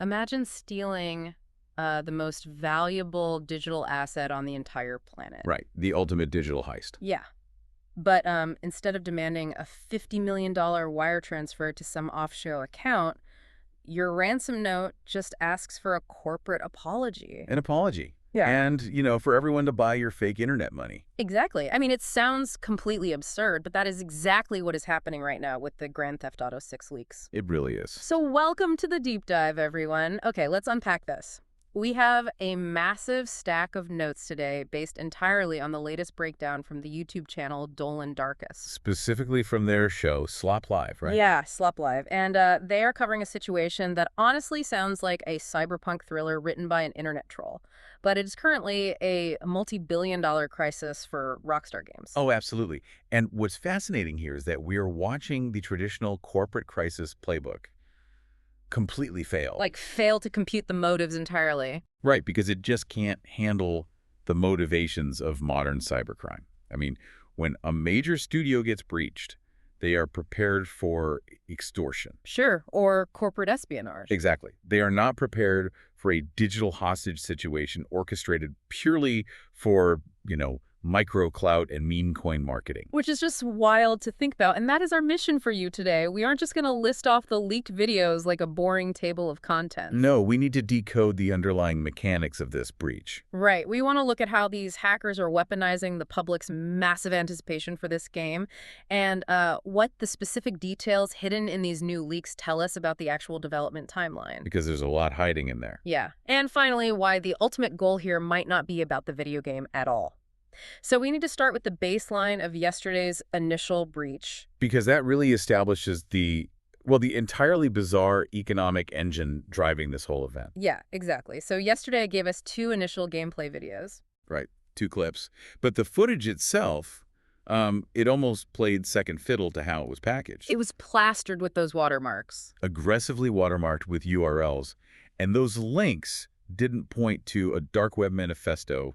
Imagine stealing the most valuable digital asset on the entire planet. Right, the ultimate digital heist. Yeah. But instead of demanding a $50 million wire transfer to some offshore account, your ransom note just asks for a corporate apology. An apology. Yeah. And, for everyone to buy your fake internet money. Exactly. I mean, it sounds completely absurd, but that is exactly what is happening right now with the Grand Theft Auto 6 leaks. It really is. So welcome to the deep dive, everyone. Okay, let's unpack this. We have a massive stack of notes today based entirely on the latest breakdown from the YouTube channel Dolan Darkus. Specifically from their show, Slop Live, right? Yeah, Slop Live. And they are covering a situation that honestly sounds like a cyberpunk thriller written by an internet troll. But it is currently a multi-billion-dollar crisis for Rockstar Games. Oh, absolutely. And what's fascinating here is that we're watching the traditional corporate crisis playbook completely fail. Like, fail to compute the motives entirely. Right, because it just can't handle the motivations of modern cybercrime. I mean, when a major studio gets breached, they are prepared for extortion. Sure, or corporate espionage. Exactly. They are not prepared for a digital hostage situation orchestrated purely for, micro clout and meme coin marketing. Which is just wild to think about. And that is our mission for you today. We aren't just going to list off the leaked videos like a boring table of contents. No, we need to decode the underlying mechanics of this breach. Right. We want to look at how these hackers are weaponizing the public's massive anticipation for this game and what the specific details hidden in these new leaks tell us about the actual development timeline. Because there's a lot hiding in there. Yeah. And finally, why the ultimate goal here might not be about the video game at all. So we need to start with the baseline of yesterday's initial breach. Because that really establishes the entirely bizarre economic engine driving this whole event. Yeah, exactly. So yesterday I gave us 2 initial gameplay videos. Right, 2 clips. But the footage itself, it almost played second fiddle to how it was packaged. It was plastered with those watermarks. Aggressively watermarked with URLs. And those links didn't point to a dark web manifesto,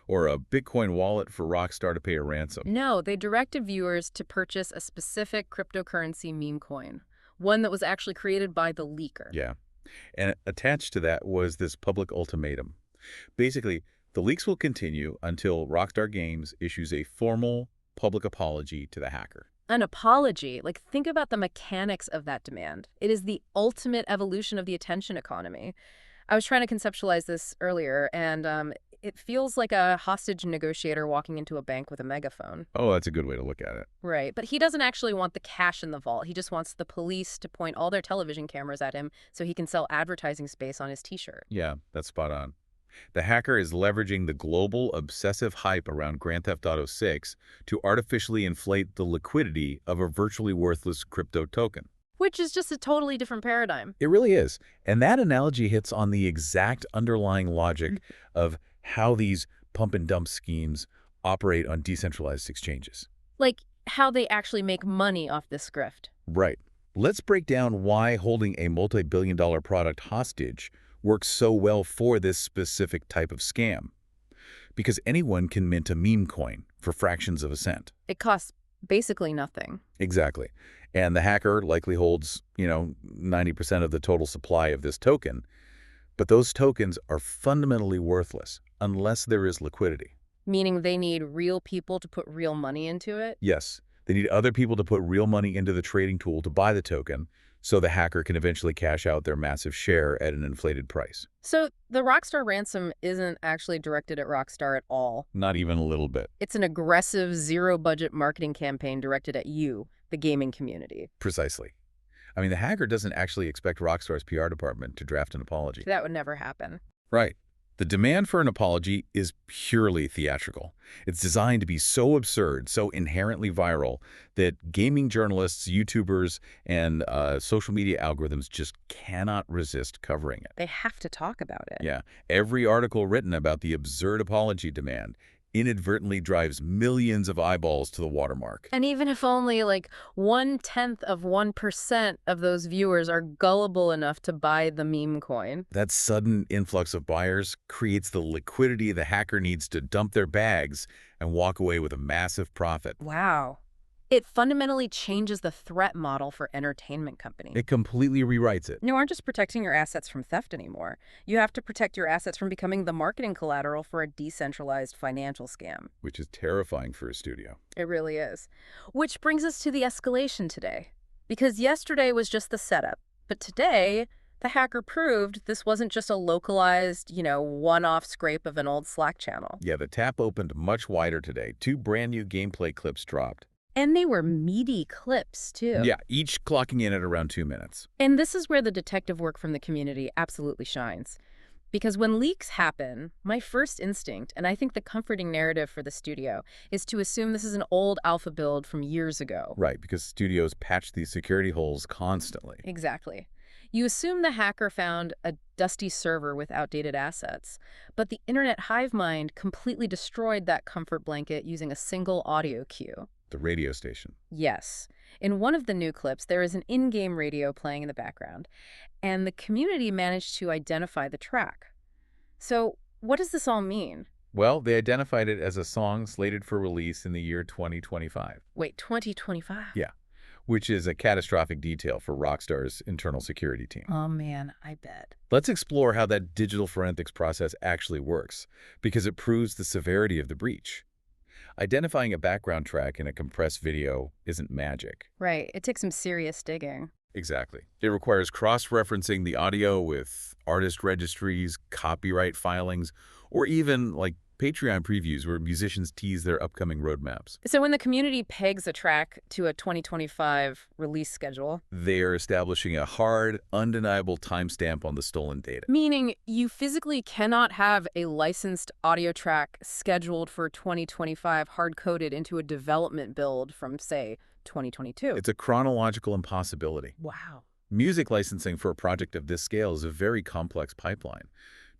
or a Bitcoin wallet for Rockstar to pay a ransom. No, they directed viewers to purchase a specific cryptocurrency meme coin, one that was actually created by the leaker. Yeah. And attached to that was this public ultimatum. Basically, the leaks will continue until Rockstar Games issues a formal public apology to the hacker. An apology. Like, think about the mechanics of that demand. It is the ultimate evolution of the attention economy. I was trying to conceptualize this earlier, and it feels like a hostage negotiator walking into a bank with a megaphone. Oh, that's a good way to look at it. Right, but he doesn't actually want the cash in the vault. He just wants the police to point all their television cameras at him so he can sell advertising space on his T-shirt. Yeah, that's spot on. The hacker is leveraging the global obsessive hype around Grand Theft Auto 6 to artificially inflate the liquidity of a virtually worthless crypto token. Which is just a totally different paradigm. It really is. And that analogy hits on the exact underlying logic of how these pump and dump schemes operate on decentralized exchanges. Like how they actually make money off this grift. Right. Let's break down why holding a multi-billion-dollar product hostage works so well for this specific type of scam. Because anyone can mint a meme coin for fractions of a cent. It costs basically nothing. Exactly. And the hacker likely holds, 90% of the total supply of this token. But those tokens are fundamentally worthless unless there is liquidity. Meaning they need real people to put real money into it? Yes. They need other people to put real money into the trading tool to buy the token so the hacker can eventually cash out their massive share at an inflated price. So the Rockstar ransom isn't actually directed at Rockstar at all. Not even a little bit. It's an aggressive, zero-budget marketing campaign directed at you, the gaming community. Precisely. I mean, the hacker doesn't actually expect Rockstar's PR department to draft an apology. That would never happen. Right. The demand for an apology is purely theatrical. It's designed to be so absurd, so inherently viral, that gaming journalists, YouTubers, and social media algorithms just cannot resist covering it. They have to talk about it. Yeah. Every article written about the absurd apology demand inadvertently drives millions of eyeballs to the watermark. And even if only like 0.1% of those viewers are gullible enough to buy the meme coin. That sudden influx of buyers creates the liquidity the hacker needs to dump their bags and walk away with a massive profit. Wow. It fundamentally changes the threat model for entertainment companies. It completely rewrites it, You aren't just protecting your assets from theft anymore. You have to protect your assets from becoming the marketing collateral for a decentralized financial scam. which is terrifying for a studio. It really is. Which brings us to the escalation today. Because yesterday was just the setup, but today, the hacker proved this wasn't just a localized, one-off scrape of an old Slack channel. Yeah, the tap opened much wider today. 2 brand new gameplay clips dropped. And they were meaty clips, too. Yeah, each clocking in at around 2 minutes. And this is where the detective work from the community absolutely shines. Because when leaks happen, my first instinct, and I think the comforting narrative for the studio, is to assume this is an old alpha build from years ago. Right, because studios patch these security holes constantly. Exactly. You assume the hacker found a dusty server with outdated assets, but the internet hive mind completely destroyed that comfort blanket using a single audio cue. The radio station. Yes. In one of the new clips, there is an in-game radio playing in the background, and the community managed to identify the track. So, what does this all mean? Well, they identified it as a song slated for release in the year 2025. Wait, 2025? Yeah, which is a catastrophic detail for Rockstar's internal security team. Oh man, I bet. Let's explore how that digital forensics process actually works, because it proves the severity of the breach. Identifying a background track in a compressed video isn't magic. Right, it takes some serious digging. Exactly. It requires cross-referencing the audio with artist registries, copyright filings, or even like Patreon previews where musicians tease their upcoming roadmaps. So when the community pegs a track to a 2025 release schedule, They are establishing a hard, undeniable timestamp on the stolen data. meaning you physically cannot have a licensed audio track scheduled for 2025 hard-coded into a development build from, say, 2022. It's a chronological impossibility. Wow. Music licensing for a project of this scale is a very complex pipeline.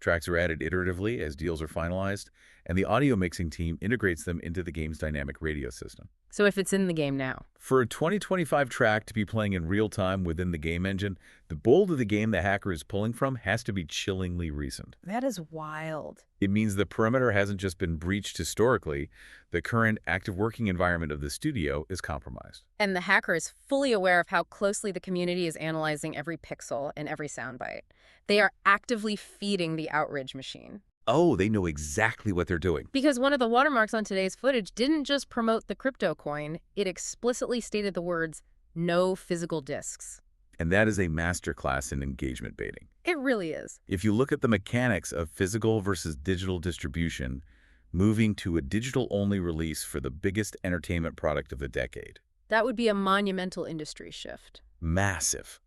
Tracks are added iteratively as deals are finalized, and the audio mixing team integrates them into the game's dynamic radio system. So if it's in the game now. For a 2025 track to be playing in real time within the game engine, the build of the game the hacker is pulling from has to be chillingly recent. That is wild. It means the perimeter hasn't just been breached historically, the current active working environment of the studio is compromised. And the hacker is fully aware of how closely the community is analyzing every pixel and every soundbite. They are actively feeding the outrage machine. Oh, they know exactly what they're doing. Because one of the watermarks on today's footage didn't just promote the crypto coin, it explicitly stated the words, "no physical disks." And that is a masterclass in engagement baiting. It really is. If you look at the mechanics of physical versus digital distribution, moving to a digital-only release for the biggest entertainment product of the decade. That would be a monumental industry shift. Massive.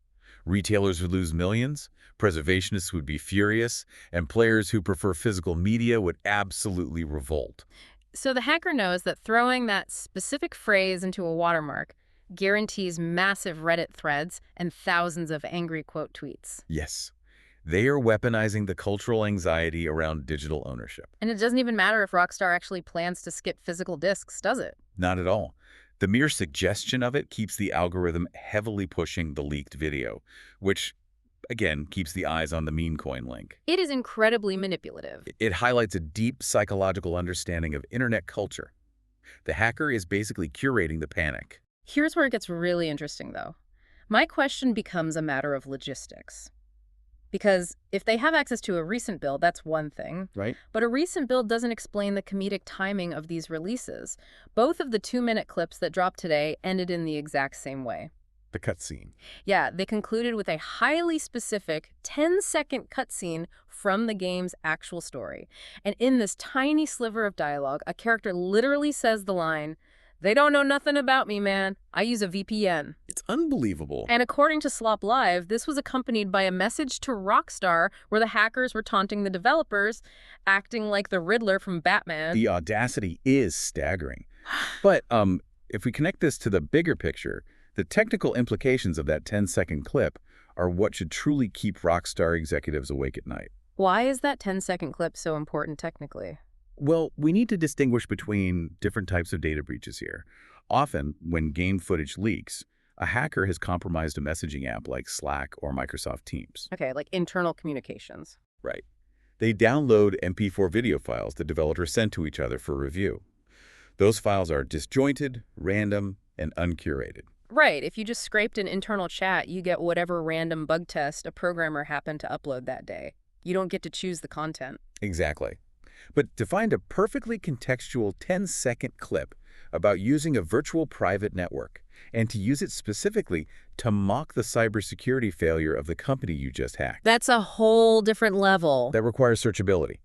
Retailers would lose millions, preservationists would be furious, and players who prefer physical media would absolutely revolt. So the hacker knows that throwing that specific phrase into a watermark guarantees massive Reddit threads and thousands of angry quote tweets. Yes, they are weaponizing the cultural anxiety around digital ownership. And it doesn't even matter if Rockstar actually plans to skip physical discs, does it? Not at all. The mere suggestion of it keeps the algorithm heavily pushing the leaked video, which, again, keeps the eyes on the meme coin link. It is incredibly manipulative. It highlights a deep psychological understanding of internet culture. The hacker is basically curating the panic. Here's where it gets really interesting, though. My question becomes a matter of logistics. Because if they have access to a recent build, that's one thing. Right. But a recent build doesn't explain the comedic timing of these releases. Both of the 2-minute clips that dropped today ended in the exact same way. The cutscene. Yeah, they concluded with a highly specific 10-second cutscene from the game's actual story. And in this tiny sliver of dialogue, a character literally says the line, "They don't know nothing about me, man. I use a VPN." It's unbelievable. And according to Slop Live, this was accompanied by a message to Rockstar where the hackers were taunting the developers, acting like the Riddler from Batman. The audacity is staggering. But if we connect this to the bigger picture, the technical implications of that 10-second clip are what should truly keep Rockstar executives awake at night. Why is that 10-second clip so important technically? Well, we need to distinguish between different types of data breaches here. Often, when game footage leaks, a hacker has compromised a messaging app like Slack or Microsoft Teams. Okay, like internal communications. Right. They download MP4 video files the developers sent to each other for review. Those files are disjointed, random, and uncurated. Right. If you just scraped an internal chat, you get whatever random bug test a programmer happened to upload that day. You don't get to choose the content. Exactly. But to find a perfectly contextual 10-second clip about using a virtual private network and to use it specifically to mock the cybersecurity failure of the company you just hacked, That's a whole different level. that requires searchability.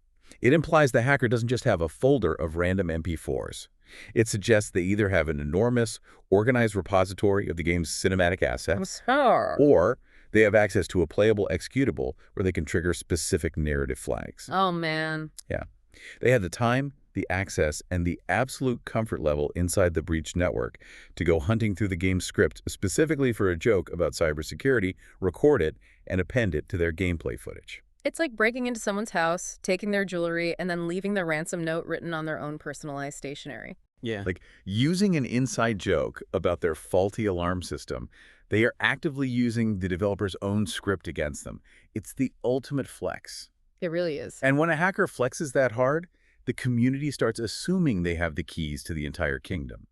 It implies the hacker doesn't just have a folder of random MP4s. It suggests they either have an enormous, organized repository of the game's cinematic assets, Sure. or they have access to a playable executable where they can trigger specific narrative flags. Oh, man. Yeah. They had the time, the access, and the absolute comfort level inside the breached network to go hunting through the game's script specifically for a joke about cybersecurity, record it, and append it to their gameplay footage. It's like breaking into someone's house, taking their jewelry, and then leaving the ransom note written on their own personalized stationery. Yeah. Like using an inside joke about their faulty alarm system, they are actively using the developer's own script against them. It's the ultimate flex. It really is. And when a hacker flexes that hard, the community starts assuming they have the keys to the entire kingdom.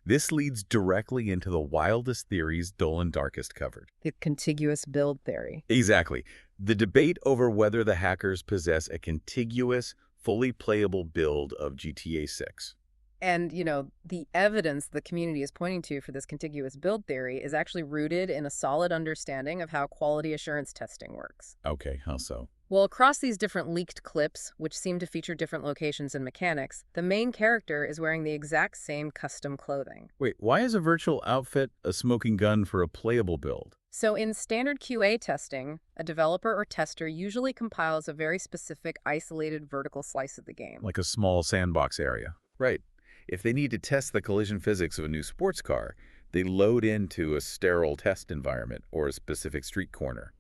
This leads directly into the wildest theories Dull and Darkest covered. The contiguous build theory. Exactly. The debate over whether the hackers possess a contiguous, fully playable build of GTA 6. And, the evidence the community is pointing to for this contiguous build theory is actually rooted in a solid understanding of how quality assurance testing works. Okay, how so? Well, across these different leaked clips, which seem to feature different locations and mechanics, the main character is wearing the exact same custom clothing. Wait, why is a virtual outfit a smoking gun for a playable build? So in standard QA testing, a developer or tester usually compiles a very specific isolated vertical slice of the game. Like a small sandbox area. Right. If they need to test the collision physics of a new sports car, they load into a sterile test environment or a specific street corner.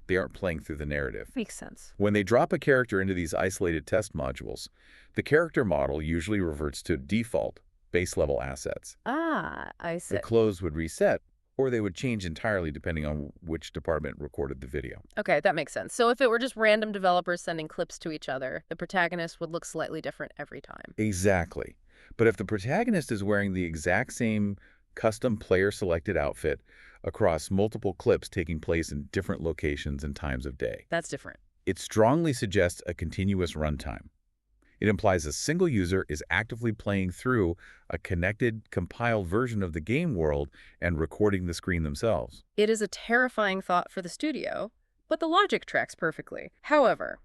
They aren't playing through the narrative. Makes sense. When they drop a character into these isolated test modules, the character model usually reverts to default, base-level assets. Ah, I see. The clothes would reset, or they would change entirely depending on which department recorded the video. Okay, that makes sense. So if it were just random developers sending clips to each other, the protagonist would look slightly different every time. Exactly. But if the protagonist is wearing the exact same custom player-selected outfit across multiple clips taking place in different locations and times of day, That's different. it strongly suggests a continuous runtime. It implies a single user is actively playing through a connected, compiled version of the game world and recording the screen themselves. It is a terrifying thought for the studio, but the logic tracks perfectly. However,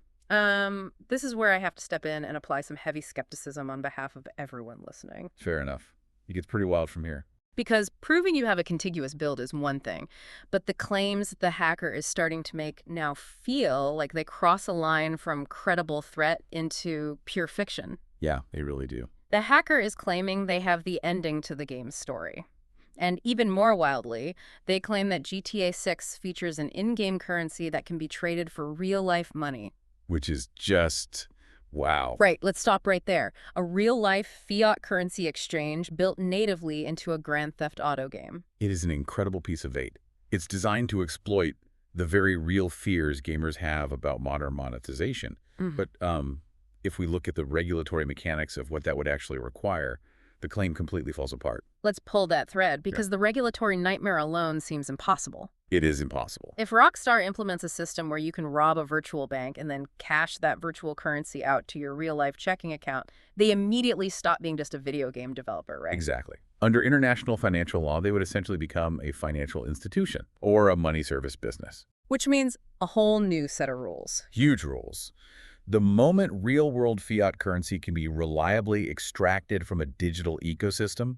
this is where I have to step in and apply some heavy skepticism on behalf of everyone listening. Fair enough. It gets pretty wild from here. Because proving you have a contiguous build is one thing, but the claims the hacker is starting to make now feel like they cross a line from credible threat into pure fiction. Yeah, they really do. The hacker is claiming they have the ending to the game's story. And even more wildly, they claim that GTA 6 features an in-game currency that can be traded for real-life money. Which is just, wow. Right, let's stop right there. A real-life fiat currency exchange built natively into a Grand Theft Auto game. It is an incredible piece of bait. It's designed to exploit the very real fears gamers have about modern monetization. But if we look at the regulatory mechanics of what that would actually require, the claim completely falls apart. Let's pull that thread, because the regulatory nightmare alone seems impossible. It is impossible. If Rockstar implements a system where you can rob a virtual bank and then cash that virtual currency out to your real-life checking account, they immediately stop being just a video game developer, right? Exactly. Under international financial law, they would essentially become a financial institution or a money service business. Which means a whole new set of rules. Huge rules. The moment real-world fiat currency can be reliably extracted from a digital ecosystem,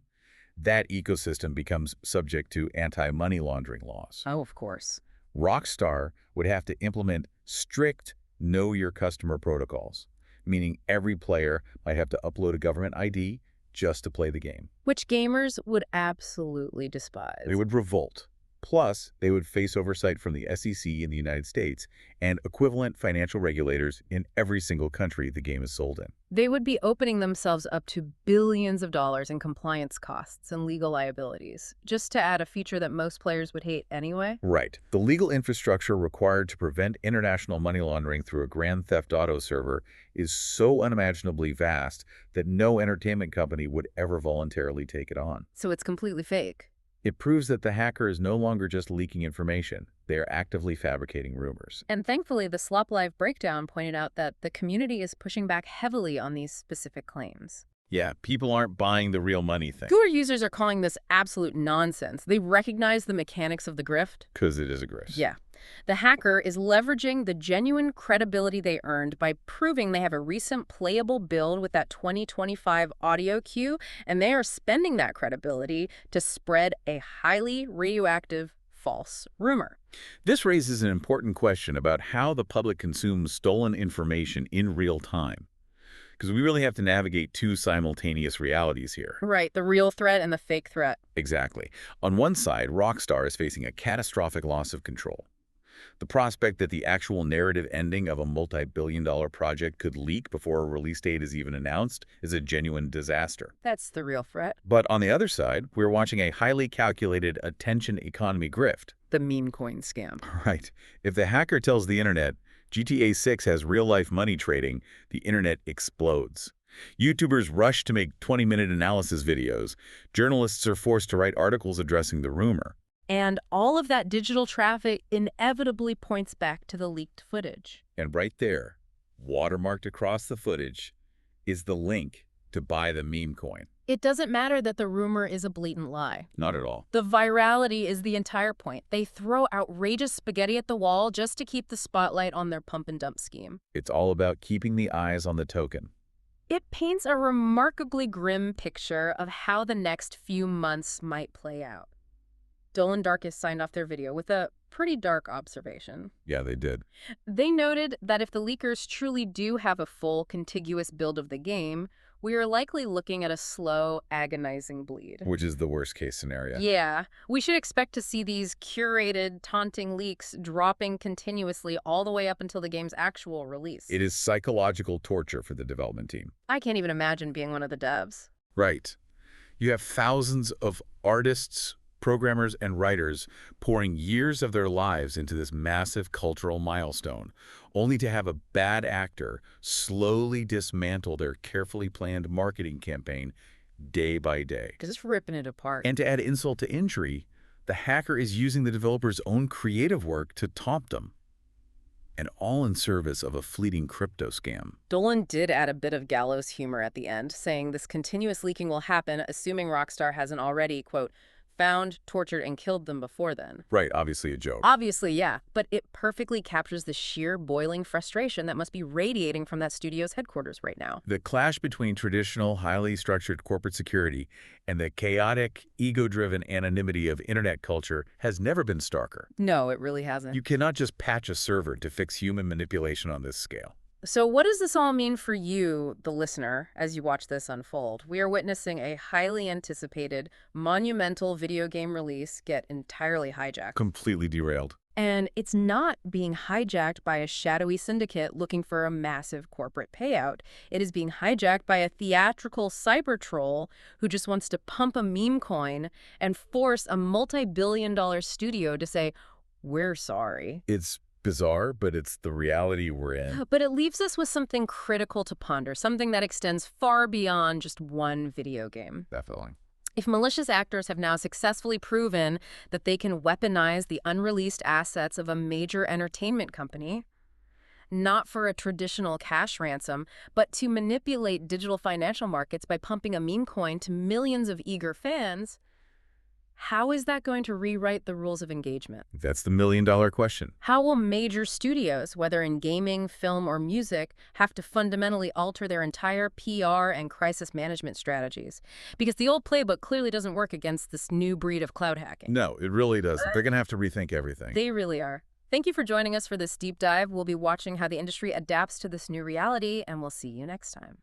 that ecosystem becomes subject to anti-money laundering laws. Oh, of course. Rockstar would have to implement strict know-your-customer protocols, meaning every player might have to upload a government ID just to play the game. Which gamers would absolutely despise. They would revolt. Plus, they would face oversight from the SEC in the United States and equivalent financial regulators in every single country the game is sold in. They would be opening themselves up to billions of dollars in compliance costs and legal liabilities, just to add a feature that most players would hate anyway. Right. The legal infrastructure required to prevent international money laundering through a Grand Theft Auto server is so unimaginably vast that no entertainment company would ever voluntarily take it on. So it's completely fake. It proves that the hacker is no longer just leaking information. They are actively fabricating rumors. And thankfully, the Slop Live breakdown pointed out that the community is pushing back heavily on these specific claims. Yeah, people aren't buying the real money thing. Newer users are calling this absolute nonsense. They recognize the mechanics of the grift. Because it is a grift. Yeah. The hacker is leveraging the genuine credibility they earned by proving they have a recent playable build with that 2025 audio cue, and they are spending that credibility to spread a highly radioactive false rumor. This raises an important question about how the public consumes stolen information in real time. Because we really have to navigate two simultaneous realities here. Right, the real threat and the fake threat. Exactly. On one side, Rockstar is facing a catastrophic loss of control. The prospect that the actual narrative ending of a multi-billion-dollar project could leak before a release date is even announced is a genuine disaster. That's the real threat. But on the other side, we're watching a highly calculated attention economy grift. The meme coin scam. Right. If the hacker tells the internet GTA 6 has real-life money trading, the internet explodes. YouTubers rush to make 20-minute analysis videos. Journalists are forced to write articles addressing the rumor. And all of that digital traffic inevitably points back to the leaked footage. And right there, watermarked across the footage, is the link to buy the meme coin. It doesn't matter that the rumor is a blatant lie. Not at all. The virality is the entire point. They throw outrageous spaghetti at the wall just to keep the spotlight on their pump and dump scheme. It's all about keeping the eyes on the token. It paints a remarkably grim picture of how the next few months might play out. Dolan Darkest signed off their video with a pretty dark observation. Yeah, they did. They noted that if the leakers truly do have a full, contiguous build of the game, we are likely looking at a slow, agonizing bleed. Which is the worst-case scenario. Yeah. We should expect to see these curated, taunting leaks dropping continuously all the way up until the game's actual release. It is psychological torture for the development team. I can't even imagine being one of the devs. Right. You have thousands of artists, programmers, and writers pouring years of their lives into this massive cultural milestone, only to have a bad actor slowly dismantle their carefully planned marketing campaign day by day. Just ripping it apart. And to add insult to injury, the hacker is using the developer's own creative work to taunt them. And all in service of a fleeting crypto scam. Dolan did add a bit of gallows humor at the end, saying this continuous leaking will happen, assuming Rockstar hasn't already, quote, found, tortured, and killed them before then. Right, obviously a joke. Obviously, yeah, but it perfectly captures the sheer boiling frustration that must be radiating from that studio's headquarters right now. The clash between traditional, highly structured corporate security and the chaotic, ego-driven anonymity of internet culture has never been starker. No, it really hasn't. You cannot just patch a server to fix human manipulation on this scale. So what does this all mean for you, the listener, as you watch this unfold? We are witnessing a highly anticipated, monumental video game release get entirely hijacked. Completely derailed. And it's not being hijacked by a shadowy syndicate looking for a massive corporate payout. It is being hijacked by a theatrical cyber troll who just wants to pump a meme coin and force a multi-billion-dollar studio to say, "We're sorry." It's bizarre, but it's the reality we're in. But it leaves us with something critical to ponder, something that extends far beyond just one video game. Definitely. If malicious actors have now successfully proven that they can weaponize the unreleased assets of a major entertainment company, not for a traditional cash ransom, but to manipulate digital financial markets by pumping a meme coin to millions of eager fans, how is that going to rewrite the rules of engagement? That's the million-dollar question. How will major studios, whether in gaming, film, or music, have to fundamentally alter their entire PR and crisis management strategies? Because the old playbook clearly doesn't work against this new breed of cloud hacking. No, it really doesn't. They're going to have to rethink everything. They really are. Thank you for joining us for this deep dive. We'll be watching how the industry adapts to this new reality, and we'll see you next time.